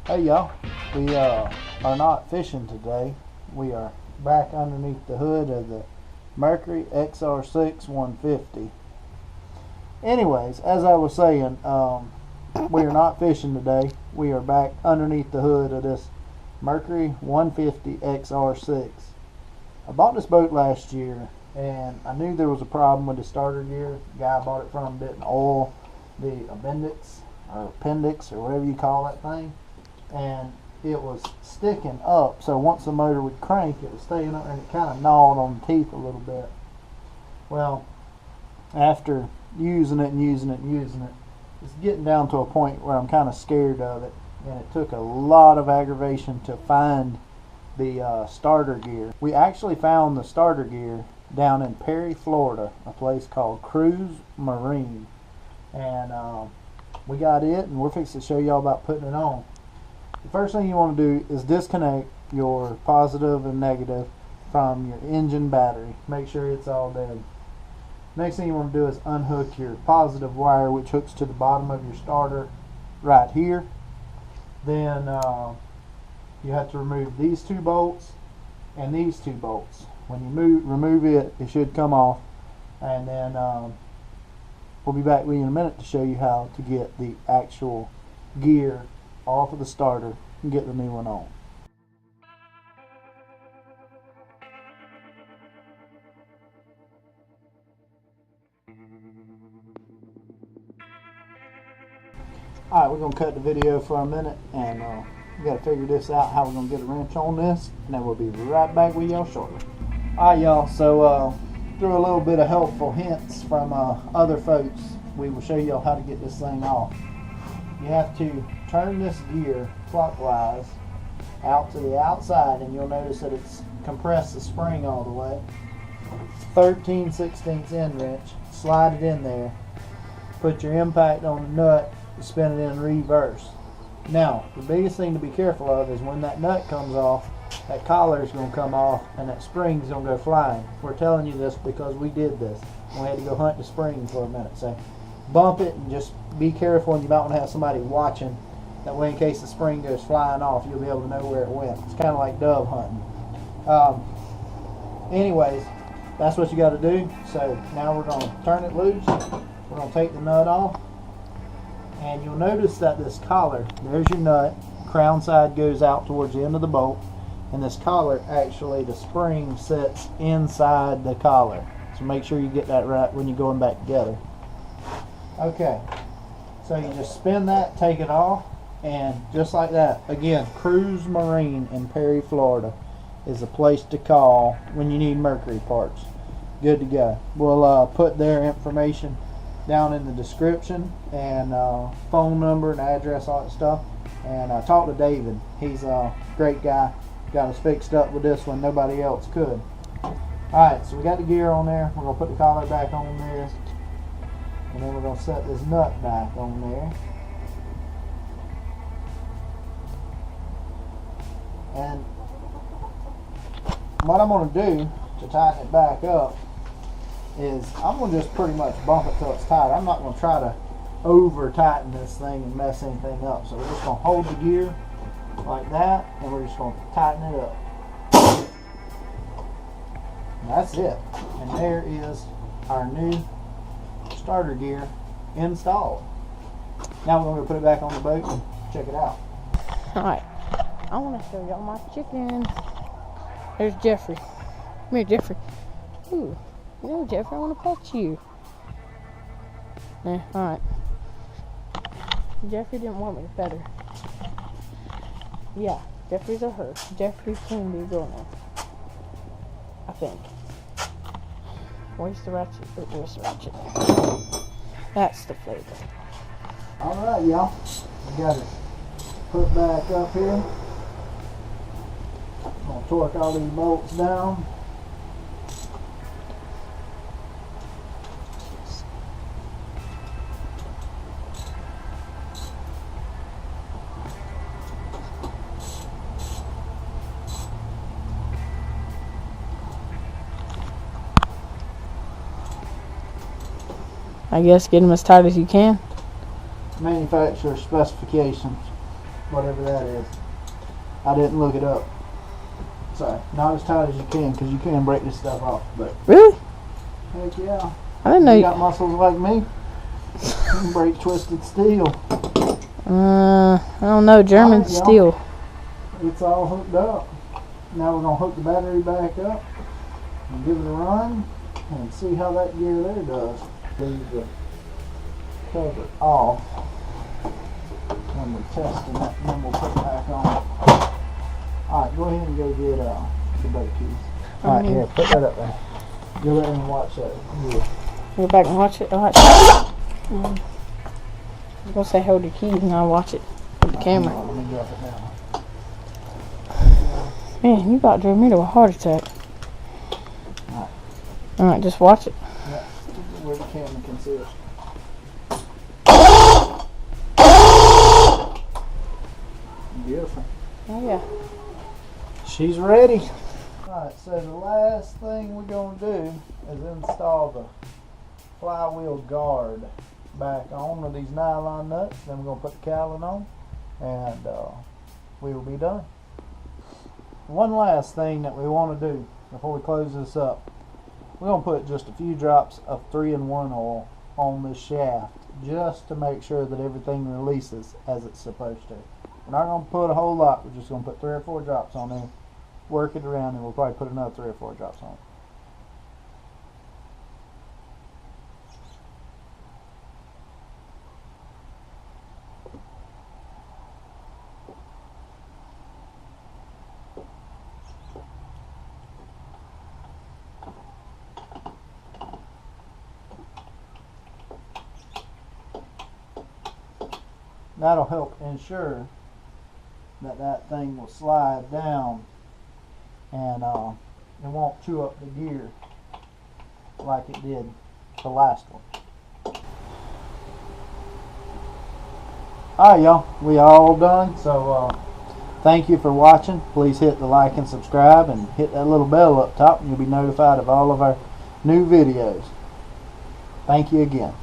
Hey y'all, we are not fishing today. We are back underneath the hood of the Mercury XR6 150. Anyways, as I was saying, we are not fishing today. We are back underneath the hood of this Mercury 150 XR6. I bought this boat last year and I knew there was a problem with the starter gear. The guy I bought it from didn't oil the appendix or whatever you call that thing, and it was sticking up, so once the motor would crank it was staying up, and it kind of gnawed on the teeth a little bit. Well, after using it, it's getting down to a point where I'm kind of scared of it, and it took a lot of aggravation to find the starter gear. We actually found the starter gear down in Perry, Florida, a place called Cruise Marine, and we got it, and we're fixing to show y'all about putting it on. The first thing you want to do is disconnect your positive and negative from your engine battery. Make sure it's all dead. Next thing you want to do is unhook your positive wire, which hooks to the bottom of your starter right here. Then you have to remove these two bolts and these two bolts. When you remove it, it should come off, and then we'll be back with you in a minute to show you how to get the actual gear off of the starter and get the new one on. Alright, we're going to cut the video for a minute, and we got to figure this out, how we're going to get a wrench on this, and then we'll be right back with y'all shortly. Alright y'all, so through a little bit of helpful hints from other folks, we will show y'all how to get this thing off. You have to turn this gear clockwise out to the outside, and you'll notice that it's compressed the spring all the way. 13/16 end wrench, slide it in there, put your impact on the nut, spin it in reverse. Now, the biggest thing to be careful of is when that nut comes off, that collar is going to come off and that spring is going to go flying. We're telling you this because we did this. We had to go hunt the spring for a minute. So bump it and just be careful, and you might want to have somebody watching. That way, in case the spring goes flying off, you'll be able to know where it went. It's kind of like dove hunting. Anyways, that's what you got to do. So now we're going to turn it loose. We're going to take the nut off. And you'll notice that this collar, there's your nut, crown side goes out towards the end of the bolt, and this collar, actually the spring sits inside the collar. So make sure you get that right when you're going back together. Okay, so you just spin that, take it off, and just like that, again, Cruise Marine in Perry, Florida is a place to call when you need Mercury parts. Good to go. We'll put their information down in the description, and phone number and address, all that stuff. And talk to David. He's a great guy. Got us fixed up with this one. Nobody else could. Alright, so we got the gear on there. We're going to put the collar back on there. And then we're going to set this nut back on there. And what I'm going to do to tighten it back up is I'm going to just pretty much bump it till it's tight. I'm not going to try to over tighten this thing and mess anything up. So we're just going to hold the gear like that, and we're just going to tighten it up. And that's it. And there is our new starter gear installed. Now we're going to put it back on the boat and check it out. Alright, I want to show y'all my chickens. There's Jeffrey. Come here, Jeffrey. Ooh. No, Jeffrey, I want to pet you. Alright. Jeffrey didn't want me to pet her. Yeah, Jeffrey's a her. Jeffrey's going to be a girl now, I think. Where's the ratchet? Oh, where's the ratchet? That's the flavor. Alright, y'all. We got it put back up here. I'm going to torque all these bolts down. I guess get them as tight as you can. Manufacturer specifications. whatever that is. I didn't look it up. So, not as tight as you can, because you can break this stuff off. But Really? heck yeah. I didn't know You you. got muscles like me. You can break twisted steel. I don't know. German Alright, y'all. steel. It's all hooked up. Now we're going to hook the battery back up and give it a run and see how that gear there does. Leave the cover off when we're testing it, and then we'll put it back on. Alright, go ahead and go get the brake keys. Alright, here, put that up there. Go there and watch that. Yeah. Go back and watch it. Watch. I'm gonna say hold your keys and I'll watch it with the camera. Let me drop it down. Man, you about drove me to a heart attack. Alright. Alright, just watch it. Yeah, where the camera can see it. Beautiful. Oh yeah. She's ready. Alright, so the last thing we're going to do is install the flywheel guard back on with these nylon nuts. Then we're going to put the cowling on and we will be done. One last thing that we want to do before we close this up. We're going to put just a few drops of 3-in-1 oil on this shaft just to make sure that everything releases as it's supposed to. We're not going to put a whole lot. We're just going to put 3 or 4 drops on there, work it around, and we'll probably put another 3 or 4 drops on it. That'll help ensure that that thing will slide down and it won't chew up the gear like it did the last one. Alright y'all, we all done. So thank you for watching. Please hit the like and subscribe and hit that little bell up top and you'll be notified of all of our new videos. Thank you again.